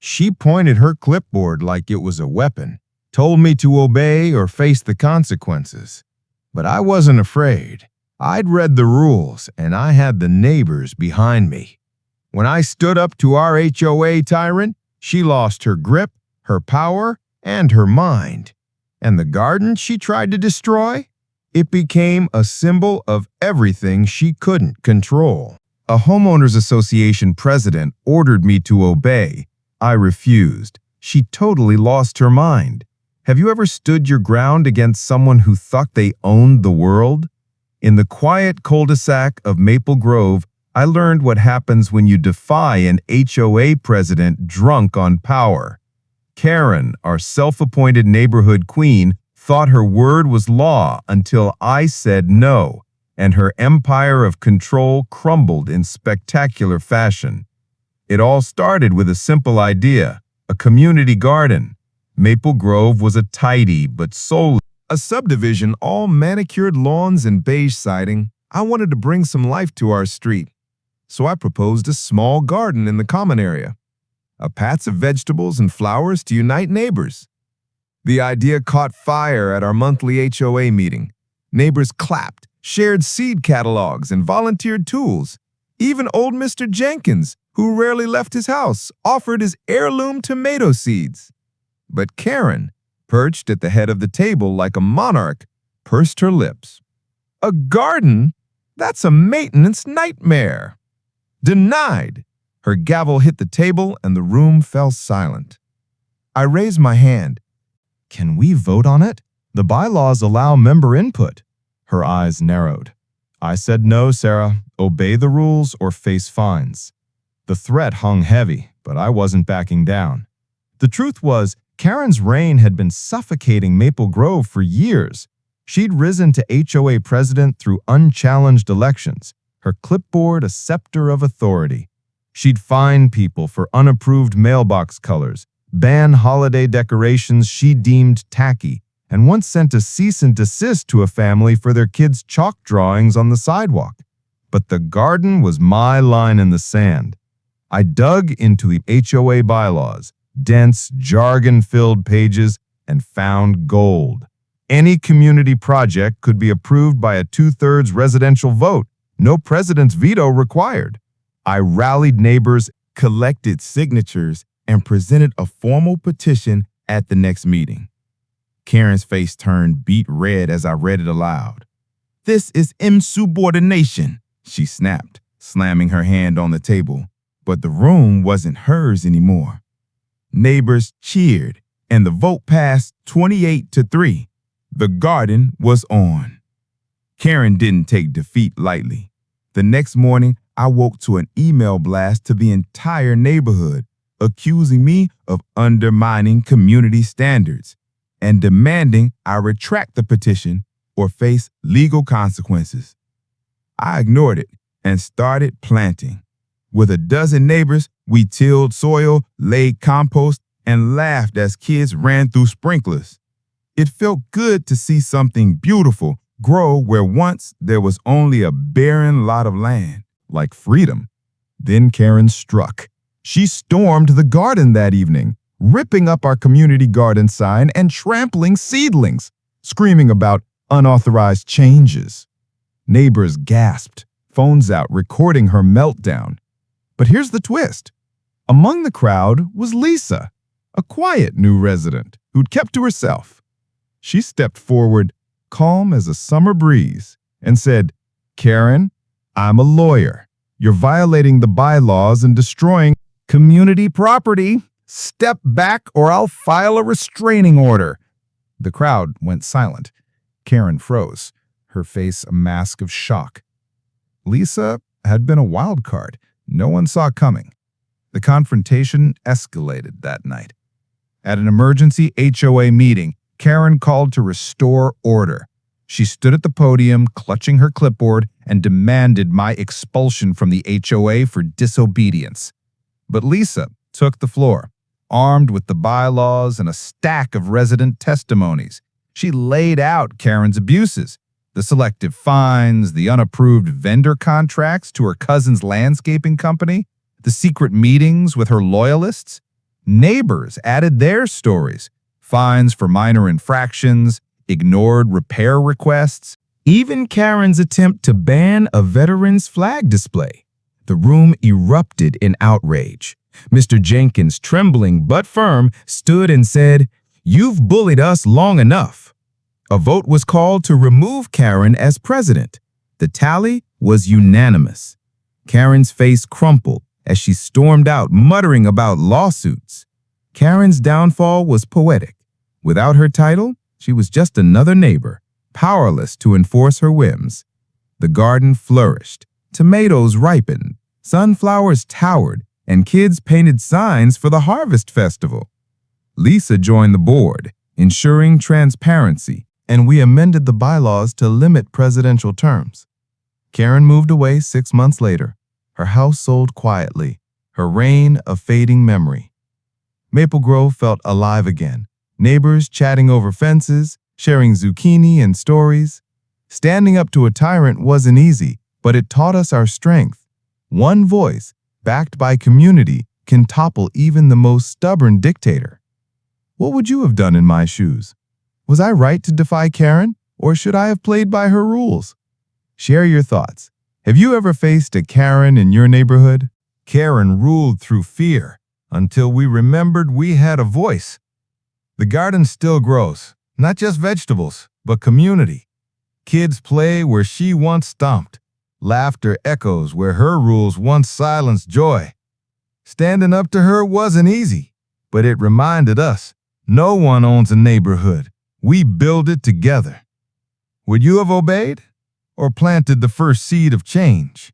She pointed her clipboard like it was a weapon, told me to obey or face the consequences. But I wasn't afraid. I'd read the rules, and I had the neighbors behind me. When I stood up to our HOA tyrant, she lost her grip, her power, and her mind. And the garden she tried to destroy? It became a symbol of everything she couldn't control. A homeowners association president ordered me to obey. I refused. She totally lost her mind. Have you ever stood your ground against someone who thought they owned the world? In the quiet cul-de-sac of Maple Grove, I learned what happens when you defy an HOA president drunk on power. Karen, our self-appointed neighborhood queen, thought her word was law until I said no, and her empire of control crumbled in spectacular fashion. It all started with a simple idea, a community garden. Maple Grove was a tidy but soulless subdivision, all manicured lawns and beige siding. I wanted to bring some life to our street, so I proposed a small garden in the common area, a patch of vegetables and flowers to unite neighbors. The idea caught fire at our monthly HOA meeting. Neighbors clapped, shared seed catalogs, and volunteered tools. Even old Mr. Jenkins, who rarely left his house, offered his heirloom tomato seeds. But Karen, perched at the head of the table like a monarch, pursed her lips. A garden? That's a maintenance nightmare. Denied. Her gavel hit the table and the room fell silent. I raised my hand. Can we vote on it? The bylaws allow member input. Her eyes narrowed. I said no, Sarah. Obey the rules or face fines. The threat hung heavy, but I wasn't backing down. The truth was, Karen's reign had been suffocating Maple Grove for years. She'd risen to HOA president through unchallenged elections, her clipboard a scepter of authority. She'd fine people for unapproved mailbox colors, ban holiday decorations she deemed tacky, and once sent a cease and desist to a family for their kids' chalk drawings on the sidewalk. But the garden was my line in the sand. I dug into the HOA bylaws, dense, jargon-filled pages, and found gold. Any community project could be approved by a 2/3 residential vote, no president's veto required. I rallied neighbors, collected signatures, and presented a formal petition at the next meeting. Karen's face turned beet red as I read it aloud. "This is insubordination," she snapped, slamming her hand on the table. But the room wasn't hers anymore. Neighbors cheered, and the vote passed 28-3. The garden was on. Karen didn't take defeat lightly. The next morning, I woke to an email blast to the entire neighborhood, accusing me of undermining community standards and demanding I retract the petition or face legal consequences. I ignored it and started planting. With a dozen neighbors, we tilled soil, laid compost, and laughed as kids ran through sprinklers. It felt good to see something beautiful grow where once there was only a barren lot of land, like freedom. Then Karen struck. She stormed the garden that evening, ripping up our community garden sign and trampling seedlings, screaming about unauthorized changes. Neighbors gasped, phones out, recording her meltdown. But here's the twist. Among the crowd was Lisa, a quiet new resident who'd kept to herself. She stepped forward, calm as a summer breeze, and said, "Karen, I'm a lawyer. You're violating the bylaws and destroying community property. Step back or I'll file a restraining order." The crowd went silent. Karen froze, her face a mask of shock. Lisa had been a wild card no one saw coming. The confrontation escalated that night. At an emergency HOA meeting, Karen called to restore order. She stood at the podium, clutching her clipboard, and demanded my expulsion from the HOA for disobedience. But Lisa took the floor, armed with the bylaws and a stack of resident testimonies. She laid out Karen's abuses, the selective fines, the unapproved vendor contracts to her cousin's landscaping company, the secret meetings with her loyalists. Neighbors added their stories: fines for minor infractions, ignored repair requests, even Karen's attempt to ban a veteran's flag display. The room erupted in outrage. Mr. Jenkins, trembling but firm, stood and said, "You've bullied us long enough." A vote was called to remove Karen as president. The tally was unanimous. Karen's face crumpled as she stormed out, muttering about lawsuits. Karen's downfall was poetic. Without her title, she was just another neighbor, powerless to enforce her whims. The garden flourished. Tomatoes ripened, sunflowers towered, and kids painted signs for the Harvest Festival. Lisa joined the board, ensuring transparency, and we amended the bylaws to limit presidential terms. Karen moved away 6 months later. Her house sold quietly, her reign a fading memory. Maple Grove felt alive again, neighbors chatting over fences, sharing zucchini and stories. Standing up to a tyrant wasn't easy, but it taught us our strength. One voice, backed by community, can topple even the most stubborn dictator. What would you have done in my shoes? Was I right to defy Karen, or should I have played by her rules? Share your thoughts. Have you ever faced a Karen in your neighborhood? Karen ruled through fear until we remembered we had a voice. The garden still grows, not just vegetables, but community. Kids play where she once stomped. Laughter echoes where her rules once silenced joy. Standing up to her wasn't easy, but it reminded us, no one owns a neighborhood. We build it together. Would you have obeyed or planted the first seed of change?